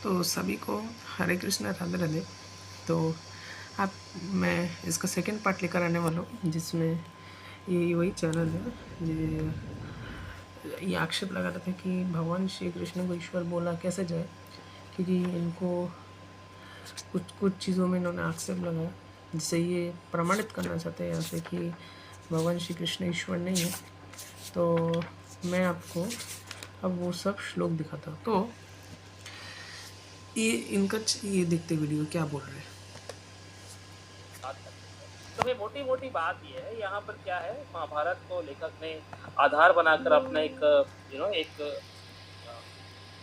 तो सभी को हरे कृष्णा राधे राधे। तो आप मैं इसका सेकंड पार्ट लेकर आने वाला हूँ, जिसमें ये वही चैनल है जो ये आक्षेप लगा रहा था कि भगवान श्री कृष्ण को ईश्वर बोला कैसे जाए, क्योंकि इनको कुछ कुछ चीज़ों में इन्होंने आक्षेप लगाया जिससे ये प्रमाणित करना चाहते हैं यहाँ से कि भगवान श्री कृष्ण ईश्वर नहीं है। तो मैं आपको अब वो सब श्लोक दिखाता हूँ। तो ये इनका ये देखते वीडियो क्या बोल रहे हैं। बात कर सकते हैं। तो भाई मोटी मोटी बात ये है, यहाँ पर क्या है, महाभारत को लेखक ने आधार बनाकर अपना एक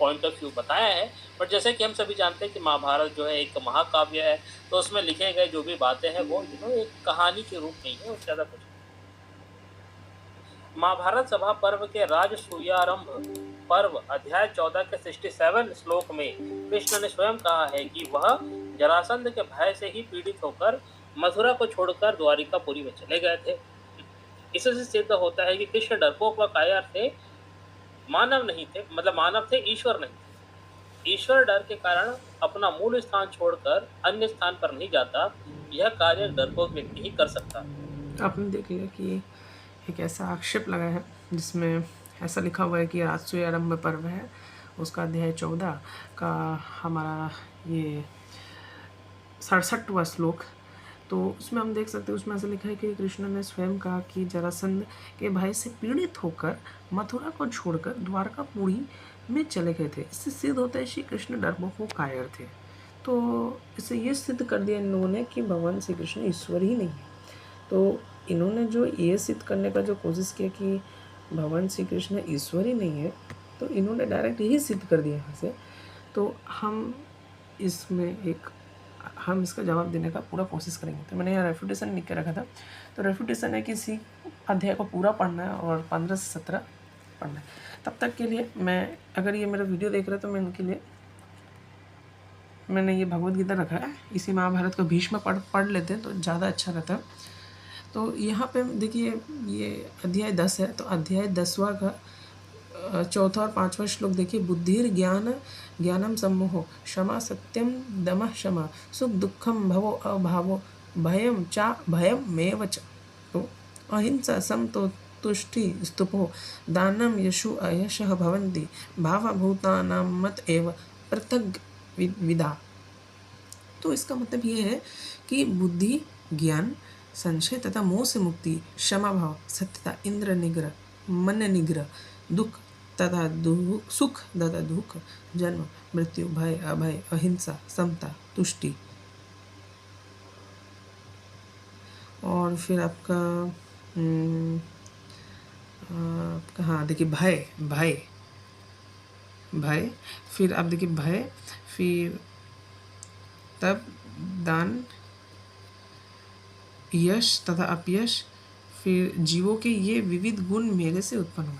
पॉइंट ऑफ व्यू बताया है। बट जैसे कि हम सभी जानते हैं कि महाभारत जो है एक महाकाव्य है, तो उसमें लिखे गए जो भी बातें हैं वो एक कहानी के रूप में ही है, उससे ज़्यादा कुछ नहीं। महाभारत सभा पर्व के राजसूयारंभ पर्व अध्याय 14 के 67 श्लोक में कृष्ण ने स्वयं कहा है कि वह जरासंध के भय से ही पीड़ित होकर मथुरा को छोड़कर द्वारिकापुरी में चले गए थे। इससे सिद्ध होता है कि कृष्ण डरपोक व कायर थे, मानव नहीं थे, मतलब मानव थे, ईश्वर नहीं थे। ईश्वर डर के कारण अपना मूल स्थान छोड़कर अन्य स्थान पर नहीं जाता। यह कार्य डरपोक व्यक्ति ही कर सकता है। आपने देख लिया कि एक ऐसा आक्षेप लगा है जिसमें ऐसा लिखा हुआ है कि राजसूय आरंभ पर्व है, उसका अध्याय 14 का हमारा ये 67वां श्लोक। तो उसमें हम देख सकते हैं, उसमें ऐसा लिखा है कि कृष्ण ने स्वयं कहा कि जरासंध के भय से पीड़ित होकर मथुरा को छोड़कर द्वारकापुरी में चले गए थे। इससे सिद्ध होता है श्री कृष्ण डरपोक व कायर थे। तो इससे ये सिद्ध कर दिया इन लोगों ने कि भगवान श्री कृष्ण ईश्वर ही नहीं है। तो इन्होंने जो ये सिद्ध करने का जो कोशिश किया कि भगवान श्री कृष्ण ईश्वर ही नहीं है, तो इन्होंने डायरेक्ट यही सिद्ध कर दिया यहाँ से। तो हम इसका जवाब देने का पूरा कोशिश करेंगे। तो मैंने यहाँ रेफ्यूटेशन लिख के रखा था। तो रेफ्यूटेशन है कि इसी अध्याय को पूरा पढ़ना है और 15 से 17 पढ़ना है। तब तक के लिए मैं, अगर ये मेरा वीडियो देख रहे हैं तो मैं इनके लिए मैंने ये भगवद गीता रखा है। इसी महाभारत को भीष्म पढ़ लेते हैं तो ज़्यादा अच्छा रहता है। तो यहाँ पे देखिए ये अध्याय 10 है, तो अध्याय 10वां का चौथा और 5वां श्लोक देखिए। बुद्धिर ज्ञानम सम्मोहो क्षमा सत्यम दमः शमा सुख दुखम भवो अभावो भयम चा भयम मेव च। तो अहिंसा समतो तुष्टि स्तुपो दानम यशु अयशः भवन्ति भावभूतानां मत एव पृथग विदा। तो इसका मतलब ये है कि बुद्धि, ज्ञान, संशय तथा मोह से मुक्ति, क्षमा भाव, सत्यता, इंद्र निग्रह, मन निग्रह, दुख तथा दुख, सुख तथा दुख, जन्म मृत्यु, भय अभय, अहिंसा, समता, तुष्टि। और फिर आपका हाँ देखिए भय भय भय, फिर आप देखिए भय, फिर तब दान, यश तथा अपयश, फिर जीवों के ये विविध गुण मेरे से उत्पन्न हुए।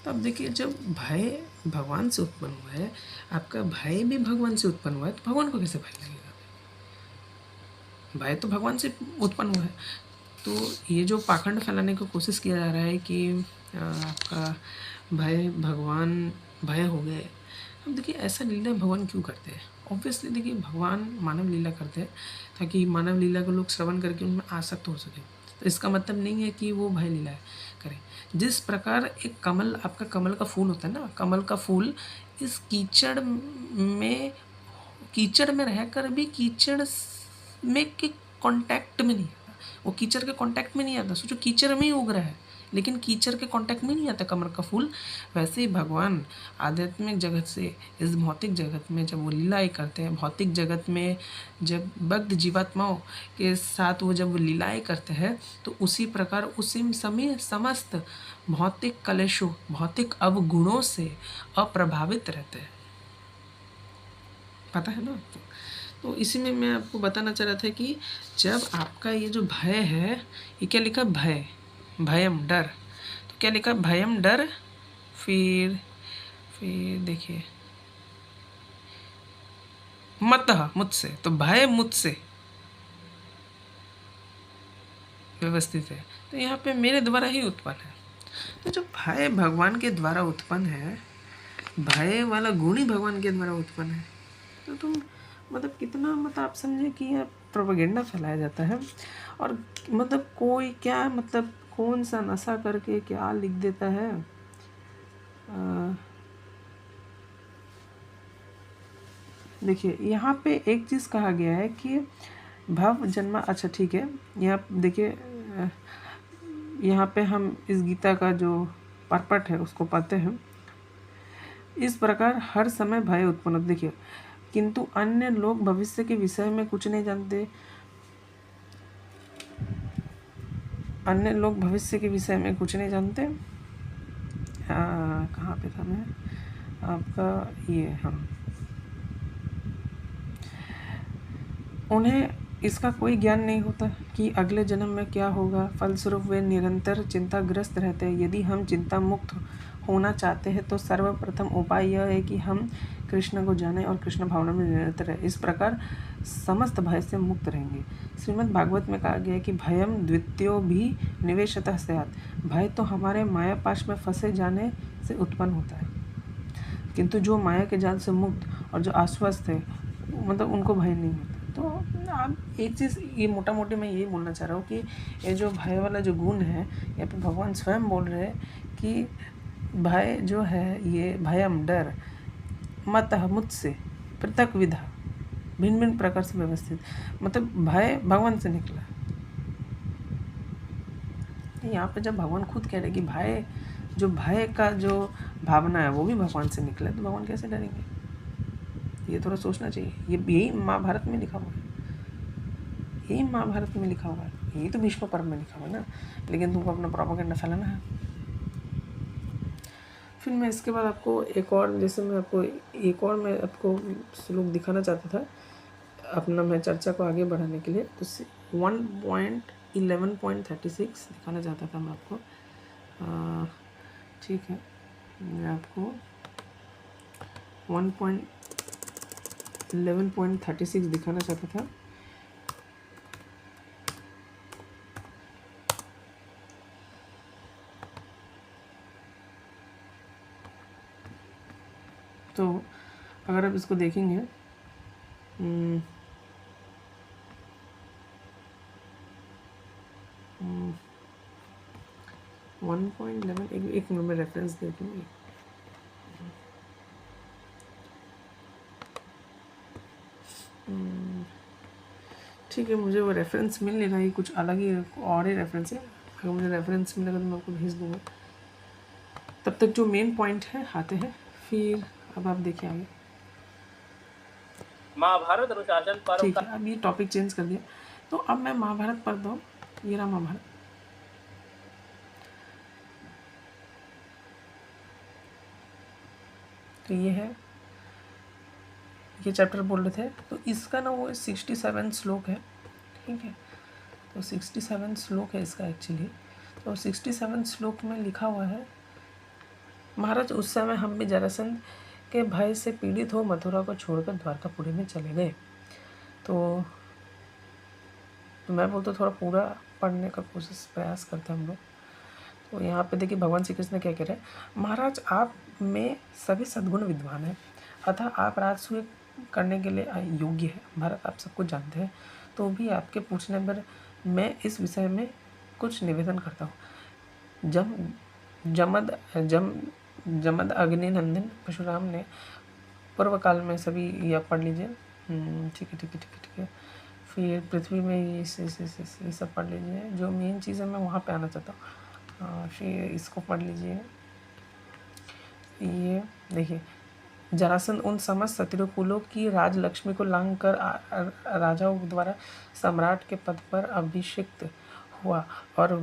तो अब देखिए जब भय भगवान से उत्पन्न हुआ है, आपका भय भी भगवान से उत्पन्न हुआ है, तो भगवान को कैसे भय लगेगा? भय तो भगवान से उत्पन्न हुआ है। तो ये जो पाखंड फैलाने की कोशिश किया जा रहा है कि आपका भय भगवान भय हो गए। अब देखिए ऐसा लीला भगवान क्यों करते हैं? ऑब्वियसली देखिए भगवान मानव लीला करते हैं ताकि मानव लीला को लोग श्रवण करके उनमें आसक्त हो सके। तो इसका मतलब नहीं है कि वो भय लीला करें। जिस प्रकार एक कमल, आपका कमल का फूल होता है ना, कमल का फूल इस कीचड़ में रहकर भी कीचड़ में के कांटेक्ट में नहीं आता, वो कीचड़ के कांटेक्ट में नहीं आता। सोचो कीचड़ में ही उग रहा है लेकिन कीचड़ के कांटेक्ट में नहीं आता कमल का फूल। वैसे ही भगवान आध्यात्मिक जगत से इस भौतिक जगत में जब वो लीलाएँ करते हैं, भौतिक जगत में जब बद्ध जीवात्माओं के साथ वो जब वो लीलाएँ करते हैं, तो उसी प्रकार उसी समय समस्त भौतिक कलेशों, भौतिक अवगुणों से अप्रभावित रहते हैं। पता है ना आपको? तो इसी में मैं आपको बताना चाह रहा था कि जब आपका ये जो भय है, ये क्या लिखा? भय, भयम, डर। तो क्या लिखा? भयम, डर, फिर देखिए मतः, मुझसे। तो भय मुझसे व्यवस्थित है, तो यहाँ पे मेरे द्वारा ही उत्पन्न है। तो जब भय भगवान के द्वारा उत्पन्न है, भय वाला गुण ही भगवान के द्वारा उत्पन्न है। तो तुम मतलब कितना मतलब आप समझे कि यह प्रोपेगेंडा फैलाया जाता है। और मतलब कोई क्या मतलब कौन सा नशा करके क्या लिख देता है। देखिए यहाँ पे एक चीज़ कहा गया है कि भव जन्मा, अच्छा ठीक है, यहाँ देखिए यहाँ पे हम इस गीता का जो परपट है उसको पढ़ते हैं। इस प्रकार हर समय भय उत्पन्न, देखिए किंतु अन्य लोग भविष्य के विषय में कुछ नहीं जानते। अन्य लोग भविष्य के विषय में कुछ नहीं जानते। कहाँ पे था मैं आपका ये, हम उन्हें इसका कोई ज्ञान नहीं होता कि अगले जन्म में क्या होगा। फलस्वरूप वे निरंतर चिंताग्रस्त रहते हैं। यदि हम चिंता मुक्त होना चाहते हैं तो सर्वप्रथम उपाय यह है कि हम कृष्ण को जानें और कृष्ण भावना में निरंतर रहें। इस प्रकार समस्त भय से मुक्त रहेंगे। श्रीमद् भागवत में कहा गया है कि भयम द्वितीयो भी निवेशतः स्यात्। भय तो हमारे माया पाश में फंसे जाने से उत्पन्न होता है, किंतु जो माया के जाल से मुक्त और जो आश्वस्त है मतलब उनको भय नहीं होता। तो आप एक चीज़ ये मोटा मोटी मैं यही बोलना चाह रहा हूँ कि ये जो भय वाला जो गुण है, यहाँ पे भगवान स्वयं बोल रहे हैं कि भय जो है ये भयम डर मत मुझसे पृथक विधा भिन्न भिन्न प्रकार से व्यवस्थित, मतलब भय भगवान से निकला। यहाँ पे जब भगवान खुद कह रहे कि भय जो भय का जो भावना है वो भी भगवान से निकला है, तो भगवान कैसे डरेंगे? ये थोड़ा सोचना चाहिए। ये यही महाभारत में लिखा हुआ है, यही महाभारत में लिखा हुआ है, यही तो भीष्म पर्व में लिखा हुआ है ना। लेकिन तुमको अपना प्रोपेगेंडा फैलाना है। फिर मैं इसके बाद आपको एक और, जैसे मैं आपको एक और मैं आपको श्लोक दिखाना चाहता था अपना मैं चर्चा को आगे बढ़ाने के लिए। तो 1.11.36 दिखाना चाहता था मैं आपको। ठीक है, मैं आपको 1.11.36 दिखाना चाहता था। तो अगर आप इसको देखेंगे 1.11, एक मिनट में रेफरेंस देख लूँगी। ठीक है, मुझे वो रेफरेंस मिल नहीं रहा है, कुछ अलग ही और ही रेफरेंस है। अगर मुझे रेफरेंस मिलेगा तो मैं आपको भेज दूँगा। तब तक जो मेन पॉइंट है आते हैं, फिर अब आप देखिए आगे। महाभारत अनुशासन पर्व ठीक है, अब ये टॉपिक चेंज कर दिया। तो अब मैं महाभारत पढ़ता हूँ। ये रहा महाभारत। तो ये है, ये चैप्टर बोल रहे थे। तो इसका ना वो 67 श्लोक है, ठीक है। तो 67 श्लोक है इसका एक्चुअली। तो 67 श्लोक में लिखा हुआ है, महाराज उस समय हम भी जरासंध के भय से पीड़ित हो मथुरा को छोड़कर द्वारकापुरी में चले गए। तो मैं बोलता थोड़ा पूरा पढ़ने का कोशिश प्रयास करते हैं हम लोग। तो यहाँ पे देखिए भगवान श्री कृष्ण क्या कह रहे हैं, महाराज आप में सभी सद्गुण विद्वान हैं, अतः आप राजसूय करने के लिए योग्य है। भारत आप सब कुछ जानते हैं, तो भी आपके पूछने पर मैं इस विषय में कुछ निवेदन करता हूँ। जमद अग्निनंदन परशुराम ने पूर्व काल में सभी, या पढ़ लीजिए, ठीक है ठीक है ठीक है ठीक है। फिर पृथ्वी में ये सब पढ़ लीजिए। जो मेन चीज़ है मैं वहाँ पे आना चाहता हूँ। फिर इसको पढ़ लीजिए। ये देखिए, जरासंध उन समस्त शत्रु कुलों की राजलक्ष्मी को लांघ कर राजाओं द्वारा सम्राट के पद पर अभिषिक्त हुआ और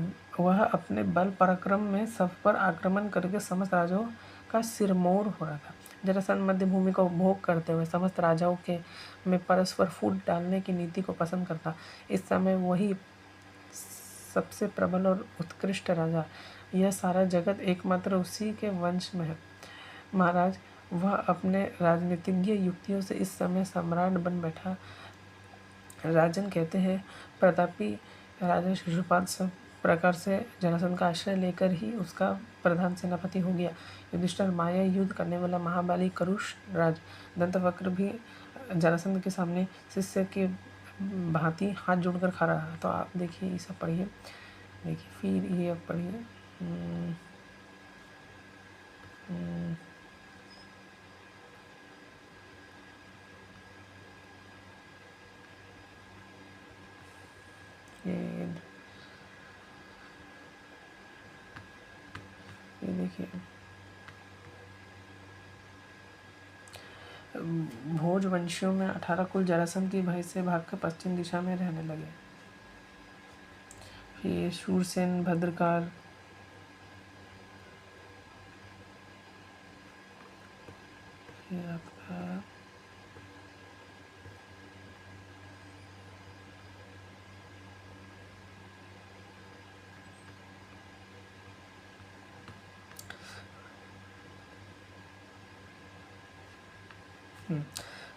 वह अपने बल पराक्रम में सब पर आक्रमण करके समस्त राजाओं का सिरमौर हो रहा था। जरासंध मध्य भूमि का उपभोग करते हुए समस्त राजाओं के में परस्पर फूट डालने की नीति को पसंद करता। इस समय वही सबसे प्रबल और उत्कृष्ट राजा, यह सारा जगत एकमात्र उसी के वंश में है। महाराज वह अपने राजनीतिज्ञ युक्तियों से इस समय सम्राट बन बैठा। राजन कहते हैं, प्रतापी राजा शिशुपाल सब प्रकार से जरासंध का आश्रय लेकर ही उसका प्रधान सेनापति हो गया। युधिष्ठिर माया युद्ध करने वाला महाबली करुष राज दंतवक्र भी जरासंध के सामने शिष्य के भांति हाथ जोड़कर खड़ा रहा। तो आप देखिए ये सब पढ़िए। देखिए फिर ये अब पढ़िए ये देखिए भोज वंशियों में 18 कुल जरासंध के भय से भागकर पश्चिम दिशा में रहने लगे। फिर शूरसेन भद्रकाल फिर आपका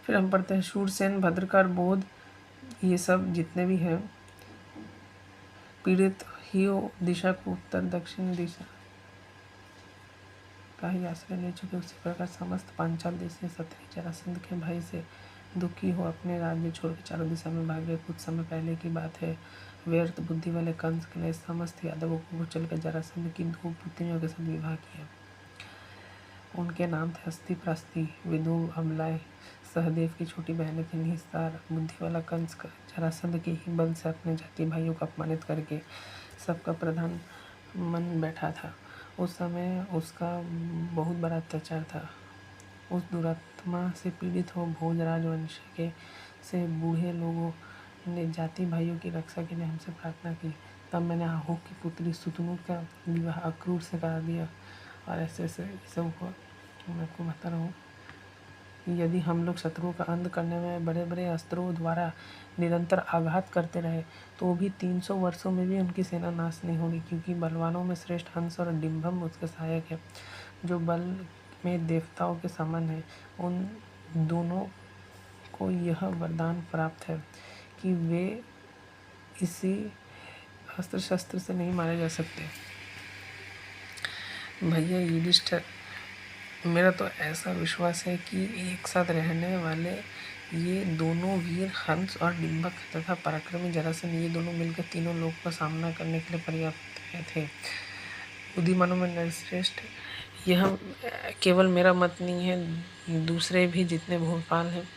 फिर हम पढ़ते हैं शूरसेन भद्रकाल बोध ये सब जितने भी हैं पीड़ित ही दिशा को उत्तर दक्षिण दिशा का ही आश्रय ले चुके। उसी प्रकार समस्त पांचाल देश से क्षत्रिय जरासंध के भय से दुखी हो अपने राज्य छोड़कर चारों दिशा में भागे। कुछ समय पहले की बात है। व्यर्थ बुद्धि वाले कंस ने समस्त यादवों को कुचल कर जरासंध की 2 पुत्रियों के साथ विवाह किया। उनके नाम थे हस्ती प्रस्ती विदुर अमलाय। सहदेव की छोटी बहन थी निस्तार। बुद्धि वाला कंस जरासंध के ही बल से अपने जाति भाइयों को अपमानित करके सबका प्रधान मन बैठा था। उस समय उसका बहुत बड़ा अत्याचार था। उस दुरात्मा से पीड़ित हो भोजराज वंश के से बूढ़े लोगों ने जाति भाइयों की रक्षा के लिए हमसे प्रार्थना की। तब मैंने आहू की पुत्री सुतनु का विवाह अक्रूर से करा दिया। और ऐसे ऐसे सब हुआ। मैं आपको बता रहा हूँ यदि हम लोग शत्रुओं का अंत करने में बड़े बड़े अस्त्रों द्वारा निरंतर आघात करते रहे तो भी 300 वर्षों में भी उनकी सेना नाश नहीं होगी, क्योंकि बलवानों में श्रेष्ठ हंस और डिम्भम उसके सहायक है, जो बल में देवताओं के समान है। उन दोनों को यह वरदान प्राप्त है कि वे इसी अस्त्र शस्त्र से नहीं मारे जा सकते। भैया युधिष्ठिर, मेरा तो ऐसा विश्वास है कि एक साथ रहने वाले ये दोनों वीर हंस और डिम्बक तथा पराक्रमी जरासंध ये दोनों मिलकर तीनों लोगों का सामना करने के लिए पर्याप्त थे। बुद्धिमानों में नरश्रेष्ठ यह केवल मेरा मत नहीं है, दूसरे भी जितने भोपाल हैं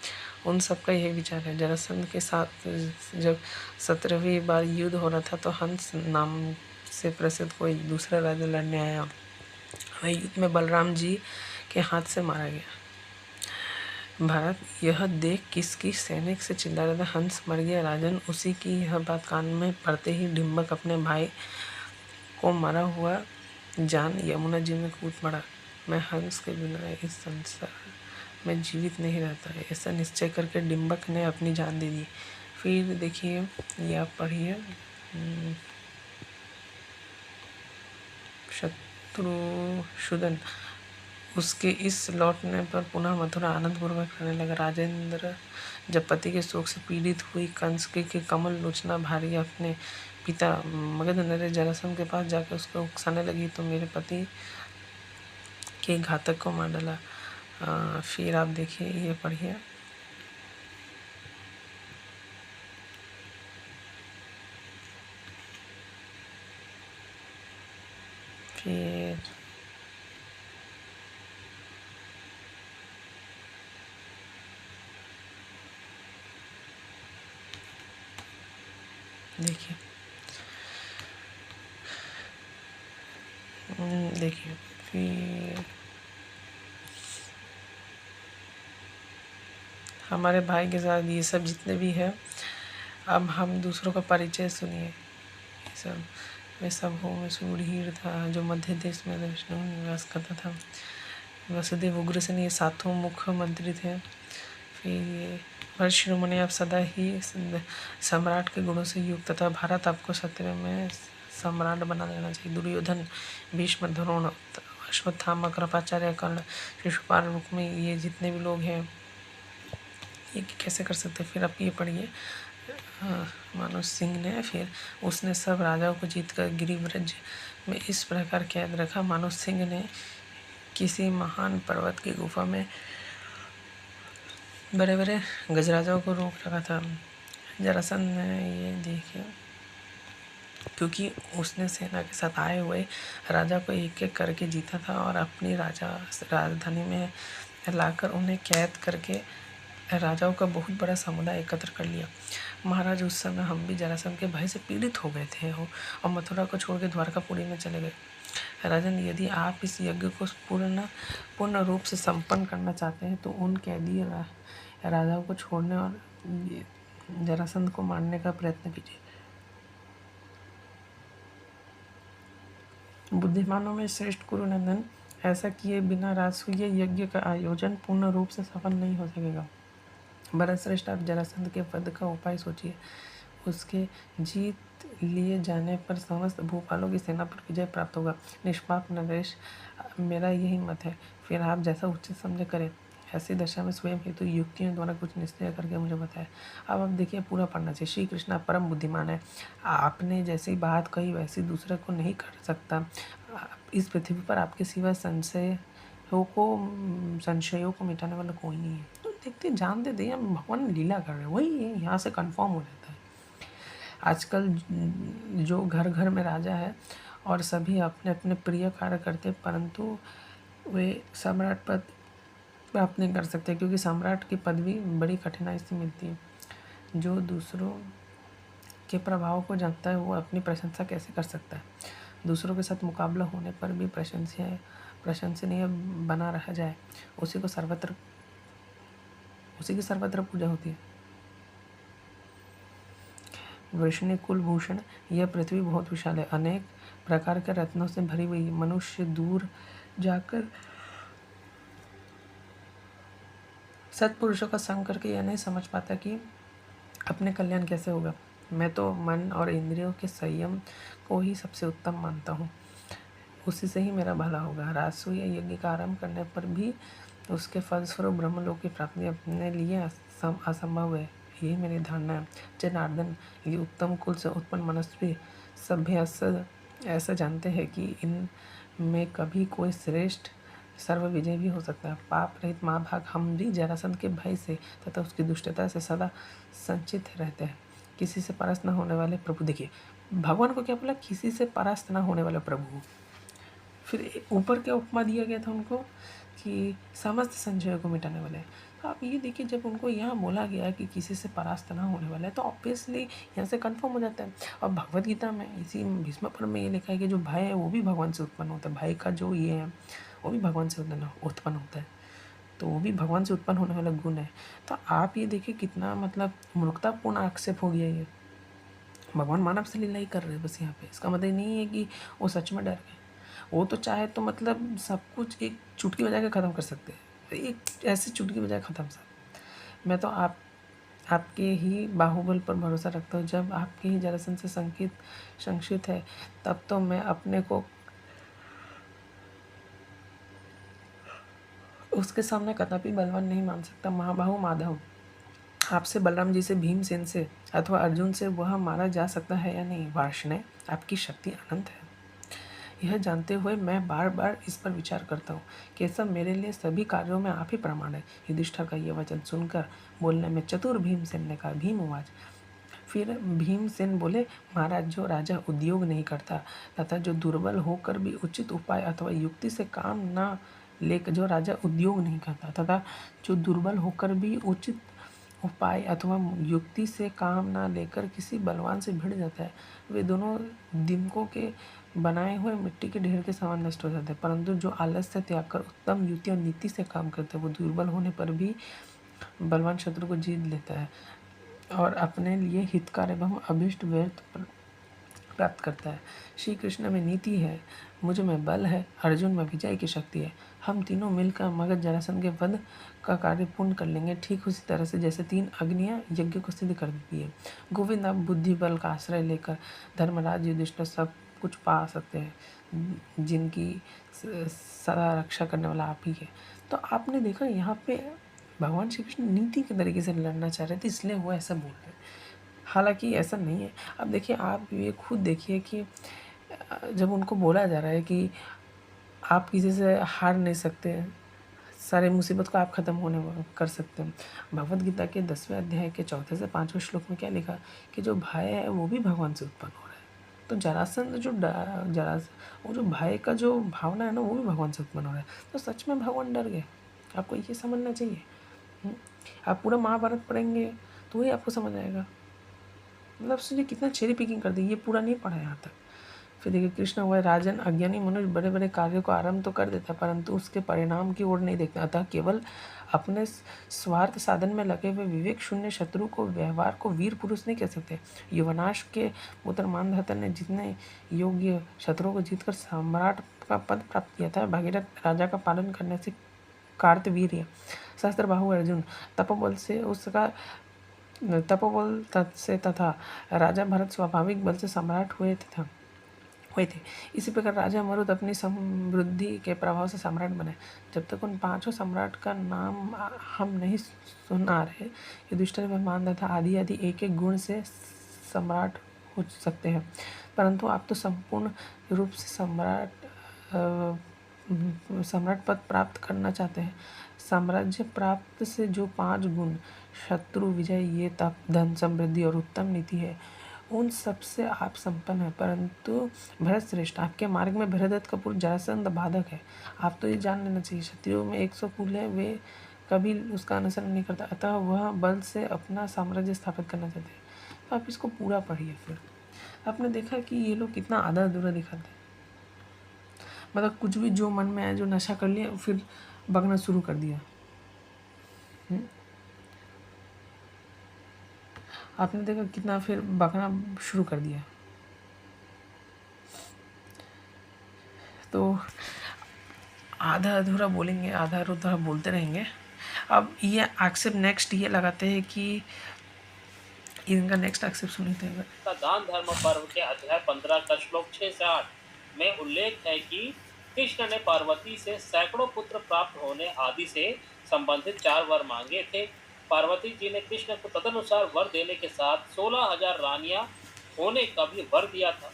उन सबका यही विचार है। जरासंध के साथ जब 17वीं बार युद्ध हो रहा था तो हंस नाम से प्रसिद्ध कोई दूसरा राजा लड़ने आया। वह युद्ध में बलराम जी के हाथ से मारा गया। भारत यह देख किसकी सैनिक से चिल्ला रहा था, हंस मर गया राजन। उसी की यह बात कान में पड़ते ही डिम्बक अपने भाई को मरा हुआ जान यमुना जी में कूद पड़ा। मैं हंस के बिना इस संसार में जीवित नहीं रहता है, ऐसा निश्चय करके डिम्बक ने अपनी जान दे दी। फिर देखिए ये आप पढ़िए शत्रुशूदन उसके इस लौटने पर पुनः मथुरा आनंदपूर्वक रहने लगा। राजेंद्र जब पति के शोक से पीड़ित हुई कंस के कमल लोचना भारी अपने पिता मगध नरेश जरासंध के पास जाकर उसको उकसाने लगी तो मेरे पति के घातक को मार डाला। फिर आप देखिए ये पढ़िए फिर देखिए फिर हमारे भाई के साथ ये सब जितने भी है। अब हम दूसरों का परिचय सुनिए। ये सब वे सब हो में सूढ़ीर था जो मध्य देश में विष्णु निवास करता था। वसुदेव उग्रसेन ये 7 मुख्य मंत्री थे। फिर ये शिरोमणि आप सदा ही सम्राट के गुणों से युक्त तथा भारत आपको क्षत्रिय में सम्राट बना देना चाहिए। दुर्योधन भीष्म द्रोण अश्वत्थामा कृपाचार्य कर्ण शिशुपाल रुक्मी ये जितने भी लोग हैं ये कैसे कर सकते। फिर आप ये पढ़िए मानुष सिंह ने फिर उसने सब राजाओं को जीतकर गिरिव्रज में इस प्रकार कैद रखा। मानुष सिंह ने किसी महान पर्वत की गुफा में बड़े बड़े गजराजाओं को रोक रखा था। जरासंध ने ये देखे, क्योंकि उसने सेना के साथ आए हुए राजा को एक एक करके जीता था और अपनी राजधानी में लाकर उन्हें कैद करके राजाओं का बहुत बड़ा समुदाय एकत्र कर लिया। महाराज, उस समय हम भी जरासंध के भय से पीड़ित हो गए थे और मथुरा को छोड़कर द्वारकापुरी में चले गए। राजन, यदि आप इस यज्ञ को पूर्ण रूप से संपन्न करना चाहते हैं तो उन कैदी राजाओं को छोड़ने और जरासंध को मारने का प्रयत्न कीजिए। बुद्धिमानों में श्रेष्ठ कुरुनंदन, ऐसा किए बिना राजसूय यज्ञ का आयोजन पूर्ण रूप से सफल नहीं हो सकेगा। भरतश्रेष्ठ, आप जरासंध के वध का उपाय सोचिए। उसके जीत लिए जाने पर समस्त भूपालों की सेना पर विजय प्राप्त होगा। निष्पाप नरेश, मेरा यही मत है। फिर आप जैसा उचित समझे करें। ऐसी दशा में स्वयं हेतु युक्तियों द्वारा कुछ निश्चय करके मुझे बताएं। अब आप देखिए, पूरा पढ़ना चाहिए। श्री कृष्ण परम बुद्धिमान है। आपने जैसी बात कही वैसी दूसरे को नहीं कर सकता। इस पृथ्वी पर आपके सिवा संशयों को मिटाने वाला कोई नहीं है। तो देखते जानते थे हम भगवान लीला कर रहे हैं, वही यहाँ से कंफर्म हो जाता है। आजकल जो घर घर में राजा है और सभी अपने अपने प्रिय कार्य करते, परंतु वे सम्राट पद प्राप्त नहीं कर सकते, क्योंकि सम्राट की पदवी बड़ी कठिनाई से मिलती है। जो दूसरों के प्रभाव को जानता है वो अपनी प्रशंसा कैसे कर सकता है। दूसरों के साथ मुकाबला होने पर भी प्रशंसनीय बना रह जाए, उसी की सर्वत्र पूजा होती है। वृष्णि कुलभूषण, यह पृथ्वी बहुत विशाल है, अनेक प्रकार के रत्नों से भरी हुई। मनुष्य दूर जाकर सत्पुरुषों का संग करके यह नहीं समझ पाता कि अपने कल्याण कैसे होगा। मैं तो मन और इंद्रियों के संयम को ही सबसे उत्तम मानता हूँ, उसी से ही मेरा भला होगा। राजसूय यज्ञ का आरंभ करने पर भी उसके फलस्वरूप ब्रह्मलोक की प्राप्ति अपने लिए असंभव है, यही मेरी धारणा है। जनार्दन, ये उत्तम कुल से उत्पन्न मनस्वी सभ्य ऐसा जानते हैं कि इनमें कभी कोई श्रेष्ठ सर्व विजय भी हो सकता है। पाप रहित माँ भाग हम भी जरासंध के भय से तथा उसकी दुष्टता से सदा संचित रहते हैं। किसी से परास्त न होने वाले प्रभु, देखिए भगवान को क्या बोला, किसी से परास्त न होने वाले प्रभु। फिर ऊपर क्या उपमा दिया गया था उनको कि समस्त संशयों को मिटाने वाले। तो आप ये देखिए, जब उनको यहाँ बोला गया कि किसी से परास्त ना होने वाला है, तो ऑब्वियसली यहाँ से कंफर्म हो जाता है। और भगवत गीता में इसी भीष्म पर्व में ये लिखा है कि जो भय है वो भी भगवान से उत्पन्न होता है। भय का जो ये है वो भी भगवान से उत्पन्न होता है, तो वो भी भगवान से उत्पन्न होने वाला गुण है। तो आप ये देखिए कितना मतलब मूर्खतापूर्ण आक्षेप हो गया ये। भगवान मानव से लीला ही कर रहे हैं बस यहाँ पे। इसका मतलब नहीं है कि वो सच में डर गए। वो तो चाहे तो मतलब सब कुछ एक चुटकी बजा के ख़त्म कर सकते हैं, एक ऐसी चुटकी बजा ख़त्म। सब मैं तो आपके ही बाहुबल पर भरोसा रखता हूँ। जब आपके ही जरासंध से संक्षिप्त है, तब तो मैं अपने को उसके सामने कदापि बलवान नहीं मान सकता। महाबाहु माधव, आपसे, बलराम जी से, भीमसेन से अथवा अर्जुन से वह मारा जा सकता है या नहीं? वार्ष्णेय, आपकी शक्ति अनंत है। यह जानते हुए मैं बार बार इस पर विचार करता हूँ। केशव, मेरे लिए सभी कार्यों में आप ही प्रमाण है। युधिष्ठिर का यह वचन सुनकर बोलने में चतुर भीमसेन ने कहा, भीमवाच। फिर भीमसेन बोले, महाराज, जो राजा उद्योग नहीं करता तथा जो दुर्बल होकर भी उचित उपाय अथवा युक्ति से काम न लेकर जो राजा उद्योग नहीं करता तथा जो दुर्बल होकर भी उचित उपाय अथवा युक्ति से काम ना लेकर किसी बलवान से भिड़ जाता है, वे दोनों दिमकों के बनाए हुए मिट्टी के ढेर के समान नष्ट हो जाते हैं। परंतु जो आलस्य त्याग कर उत्तम युक्ति और नीति से काम करते हैं, वो दुर्बल होने पर भी बलवान शत्रु को जीत लेता है और अपने लिए हितकार एवं अभिष्ट व्यर्थ प्राप्त करता है। श्री कृष्ण में नीति है, मुझ में बल है, अर्जुन में विजय की शक्ति है। हम तीनों मिलकर मगध जरासंध के वध का कार्य पूर्ण कर लेंगे, ठीक उसी तरह से जैसे 3 अग्नियां यज्ञ को सिद्ध कर देती है। गोविंद, आप बुद्धि बल का आश्रय लेकर धर्मराज युधिष्ठिर सब कुछ पा सकते हैं, जिनकी सदा रक्षा करने वाला आप ही है। तो आपने देखा यहाँ पे भगवान श्री कृष्ण नीति के तरीके से लड़ना चाह रहे थे, इसलिए वो ऐसा बोल रहे हैं। हालांकि ऐसा नहीं है। अब देखिए, आप ये खुद देखिए कि जब उनको बोला जा रहा है कि आप किसी से हार नहीं सकते, सारे मुसीबत को आप ख़त्म होने कर सकते हैं। भगवद गीता के 10वें अध्याय के 4 से 5वें श्लोक में क्या लिखा कि जो भय है वो भी भगवान से उत्पन्न हो रहा है। तो जरासंध जो वो जो भय का जो भावना है ना, वो भी भगवान से उत्पन्न हो रहा है। तो सच में भगवान डर गए, आपको ये समझना चाहिए। आप पूरा महाभारत पढ़ेंगे तो वही आपको समझ आएगा। मतलब सोचिए कितना चेरी पिकिंग कर दी, ये पूरा नहीं पढ़ा यहाँ तक। फिर देखिए, कृष्ण हुआ राजन, अज्ञानी मनुष्य बड़े बड़े कार्यों को आरंभ तो कर देता है परंतु उसके परिणाम की ओर नहीं देखता। अतः केवल अपने स्वार्थ साधन में लगे हुए विवेक शून्य शत्रु को व्यवहार को वीर पुरुष नहीं कह सकते। युवनाश के पुत्र मानधता ने जितने योग्य शत्रुओं को जीतकर सम्राट का पद प्राप्त किया था, भागीरथ राजा का पालन करने से कार्तवीर्य, सहस्त्रबाहु अर्जुन तपोबल से तथा राजा भरत स्वाभाविक बल से सम्राट हुए थे। इसी प्रकार राजा मरुद अपनी समृद्धि के प्रभाव से सम्राट बने। जब तक उन 5 सम्राट का नाम हम नहीं सुना रहे, युधिष्ठिर व मानधता आदि एक एक गुण से सम्राट हो सकते हैं, परंतु आप तो संपूर्ण रूप से सम्राट पद प्राप्त करना चाहते हैं। साम्राज्य प्राप्त से जो 5 गुण, शत्रु विजय, ये तप, धन, समृद्धि और उत्तम नीति है, उन सबसे आप संपन्न हैं। परंतु भरत श्रेष्ठ, आपके मार्ग में भरदत्त का पुत्र जरासंध बाधक है। आप तो ये जान लेना चाहिए, क्षत्रियों में 100 कुल है, वे कभी उसका अनुसरण नहीं करता, अतः वह बल से अपना साम्राज्य स्थापित करना चाहते हैं। तो आप इसको पूरा पढ़िए। फिर आपने देखा कि ये लोग कितना आधा अधूरा दिखाते हैं। मतलब कुछ भी जो मन में आया, जो नशा कर लिया, फिर बगना शुरू कर दिया। आपने देखा कितना फिर बगना शुरू कर दिया। तो आधा अधूरा बोलेंगे, आधा अधूरा बोलते रहेंगे। अब ये आक्षेप नेक्स्ट ये लगाते हैं कि इनका नेक्स्ट आक्षेप सुनते हैं। दान धर्म पर्व के अध्याय 15 का श्लोक 6 से 8 में उल्लेख है कि कृष्ण ने पार्वती से सैकड़ों पुत्र प्राप्त होने आदि से संबंधित 4 वर मांगे थे। पार्वती जी ने कृष्ण को तदनुसार वर देने के साथ 16,000 रानियां होने का भी वर दिया था।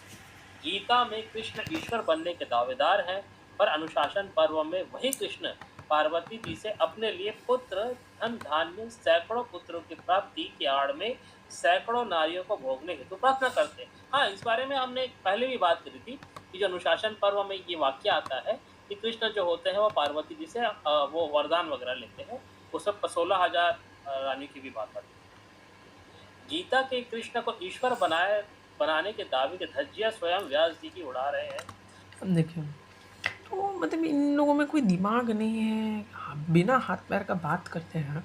गीता में कृष्ण ईश्वर बनने के दावेदार हैं, पर अनुशासन पर्व में वही कृष्ण पार्वती जी से अपने लिए पुत्र, धन धान्य, सैकड़ों पुत्रों की प्राप्ति की आड़ में सैकड़ों नारियों को भोगने हेतु प्रार्थना करते हैं। हाँ, इस बारे में हमने पहले भी बात करी थी कि जो अनुशासन पर्व में ये वाक्य आता है कि कृष्ण जो होते हैं वो पार्वती जी से वो वरदान वगैरह लेते हैं। वो सब 16,000 रानी की भी बात आती है। गीता के कृष्ण को ईश्वर बनाने के दावे की धज्जियां स्वयं व्यास जी की उड़ा रहे हैं। देखिए, तो मतलब इन लोगों में कोई दिमाग नहीं है, बिना हाथ पैर का बात करते हैं।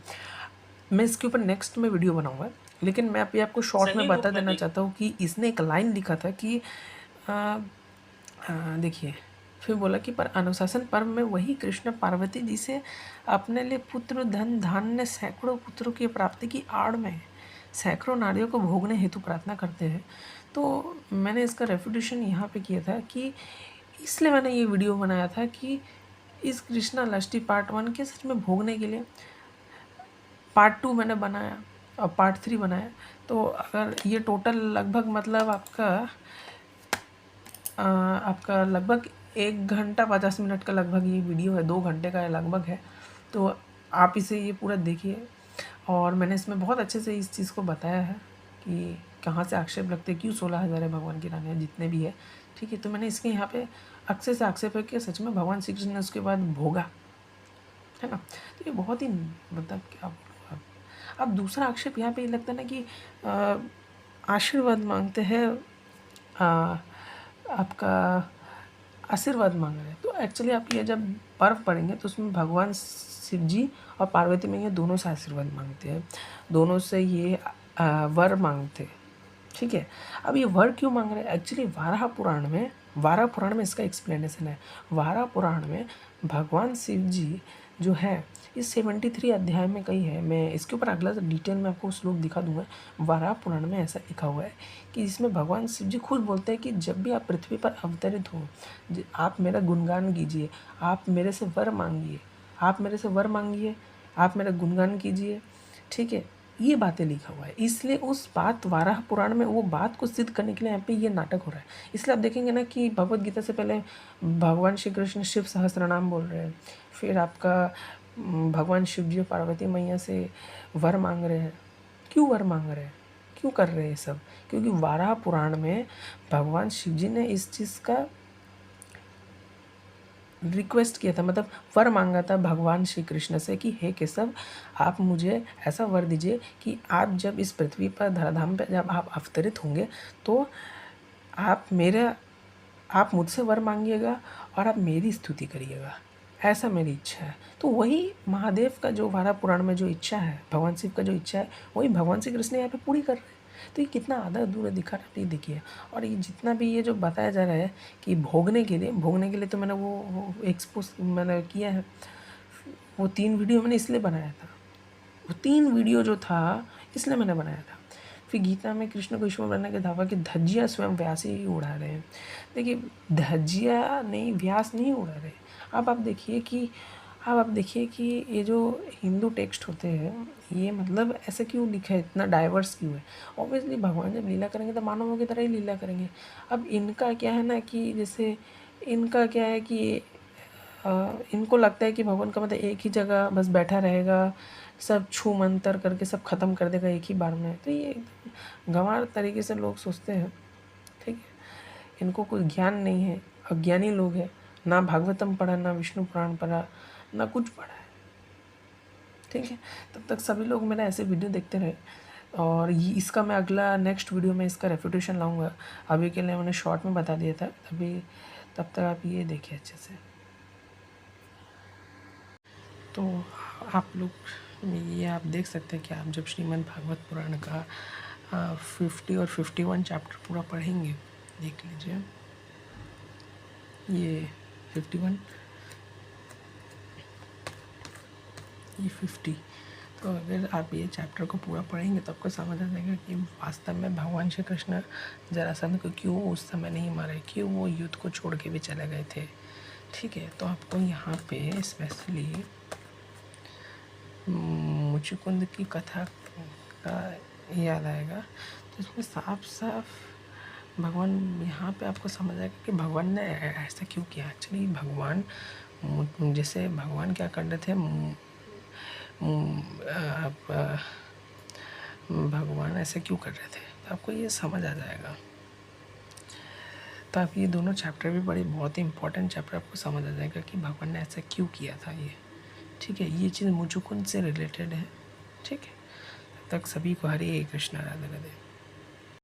मैं इसके ऊपर नेक्स्ट में वीडियो बनाऊंगा, लेकिन मैं अभी आपको शॉर्ट में बता देना चाहता हूँ कि इसने एक लाइन लिखा था कि देखिए, फिर बोला कि पर अनुशासन पर्व में वही कृष्ण पार्वती जी से अपने लिए पुत्र, धन धान्य, सैकड़ों पुत्रों की प्राप्ति की आड़ में सैकड़ों नारियों को भोगने हेतु प्रार्थना करते हैं। तो मैंने इसका रेफुटेशन यहाँ पे किया था कि इसलिए मैंने ये वीडियो बनाया था कि इस कृष्णा लष्टी पार्ट 1 के सच में भोगने के लिए पार्ट 2 मैंने बनाया और पार्ट 3 बनाया। तो अगर ये टोटल लगभग मतलब आपका लगभग 1 घंटा 50 मिनट का लगभग ये वीडियो है, 2 घंटे का लगभग है। तो आप इसे ये पूरा देखिए, और मैंने इसमें बहुत अच्छे से इस चीज़ को बताया है कि कहाँ से आक्षेप लगते, क्यों 16,000 है भगवान की रानियाँ जितने भी है, ठीक है। तो मैंने इसके यहाँ पे अक्षय से आक्षेप है कि सच में भगवान श्री कृष्ण ने उसके बाद भोगा, है ना। तो ये बहुत ही मतलब क्या अब दूसरा आक्षेप यहाँ पे ये लगता है ना कि आशीर्वाद मांगते हैं, आपका आशीर्वाद मांग रहे हैं। तो एक्चुअली आप ये जब पर्व पढ़ेंगे तो उसमें भगवान शिव जी और पार्वती मैया दोनों से आशीर्वाद मांगते हैं, दोनों से ये वर मांगते हैं, ठीक है। अब ये वर क्यों मांग रहे हैं? एक्चुअली वारा पुराण में इसका एक्सप्लेनेशन है। वारा पुराण में भगवान शिव जी जो है इस 73 अध्याय में कही है, मैं इसके ऊपर अगला डिटेल में आपको श्लोक दिखा दूंगा। वारा पुराण में ऐसा लिखा हुआ है कि इसमें भगवान शिव जी खुद बोलते हैं कि जब भी आप पृथ्वी पर अवतरित हो, आप मेरा गुणगान कीजिए, आप मेरे से वर मांगिए, आप मेरे गुणगान कीजिए, ठीक है। ये बातें लिखा हुआ है, इसलिए उस बात वाराह पुराण में वो बात को सिद्ध करने के लिए यहाँ पे ये नाटक हो रहा है। इसलिए आप देखेंगे ना कि भगवत गीता से पहले भगवान श्री कृष्ण शिव सहस्त्र नाम बोल रहे हैं, फिर आपका भगवान शिव जी पार्वती मैया से वर मांग रहे हैं। क्यों वर मांग रहे हैं, क्यों कर रहे हैं सब? क्योंकि वाराह पुराण में भगवान शिव जी ने इस चीज़ का रिक्वेस्ट किया था, मतलब वर मांगा था भगवान श्री कृष्ण से कि हे केशव, आप मुझे ऐसा वर दीजिए कि आप जब इस पृथ्वी पर धराधाम पर जब आप अवतरित होंगे तो आप मुझसे वर मांगिएगा और आप मेरी स्तुति करिएगा, ऐसा मेरी इच्छा है। तो वही महादेव का जो वाराह पुराण में जो इच्छा है, भगवान शिव का जो इच्छा है, वही भगवान श्री कृष्ण यहाँ पे पूरी कर रहे हैं। तो ये कितना आधा अधूरा दिखा रहा है, ये देखिए। और ये जितना भी ये जो बताया जा रहा है कि भोगने के लिए तो मैंने वो एक्सपोज मैंने किया है, वो 3 वीडियो मैंने इसलिए बनाया था, वो 3 वीडियो जो था इसलिए मैंने बनाया था। फिर गीता में कृष्ण को ईश्वर बनने का दावा कि धज्जियाँ स्वयं व्यास ही उड़ा रहे हैं। देखिए, धज्जियाँ नहीं, व्यास नहीं उड़ा रहे। अब आप देखिए कि ये जो हिंदू टेक्स्ट होते हैं, ये मतलब ऐसे क्यों लिखा है, इतना डाइवर्स क्यों है? ऑब्वियसली भगवान जब लीला करेंगे तो मानवों की तरह ही लीला करेंगे। अब इनका क्या है ना कि जैसे इनका क्या है कि इनको लगता है कि भगवान का मतलब एक ही जगह बस बैठा रहेगा, सब छू मंतर करके सब ख़त्म कर देगा एक ही बार में। तो ये एकदम गंवार तरीके से लोग सोचते हैं, ठीक है। इनको कोई ज्ञान नहीं है, अज्ञानी लोग हैं, ना भागवतम पढ़ा, ना विष्णु पुराण पढ़ा, ना कुछ पढ़ा है, ठीक है। तब तक सभी लोग मेरा ऐसे वीडियो देखते रहे, और ये इसका मैं अगला नेक्स्ट वीडियो में इसका रेफ्यूटेशन लाऊंगा। अभी के लिए मैंने शॉर्ट में बता दिया था, तब तक आप ये देखिए अच्छे से। तो आप लोग ये आप देख सकते हैं कि आप जब श्रीमद् भागवत पुराण का 50 और 51 चैप्टर पूरा पढ़ेंगे, देख लीजिए ये 51, ये 50। तो अगर आप ये चैप्टर को पूरा पढ़ेंगे तो आपको समझ आ जाएगा कि वास्तव में भगवान श्री कृष्ण जरासंध को क्यों उस समय नहीं मारे, क्यों वो युद्ध को छोड़ के भी चले गए थे, ठीक है। तो आपको यहाँ पे स्पेशली मुचुकुंद की कथा का याद आएगा। तो इसमें साफ साफ भगवान यहाँ पे आपको समझ आएगा कि भगवान ने ऐसा क्यों किया। एक्चुअली भगवान जैसे भगवान क्या कर रहे थे, भगवान ऐसे क्यों कर रहे थे, तो आपको ये समझ आ जाएगा। तो आप ये दोनों चैप्टर भी बहुत ही इंपॉर्टेंट चैप्टर, आपको समझ आ जाएगा कि भगवान ने ऐसा क्यों किया था ये, ठीक है। ये चीज़ मुचुकुंद से रिलेटेड है, ठीक है। तब तक सभी को हरे कृष्णा, राधे राधे।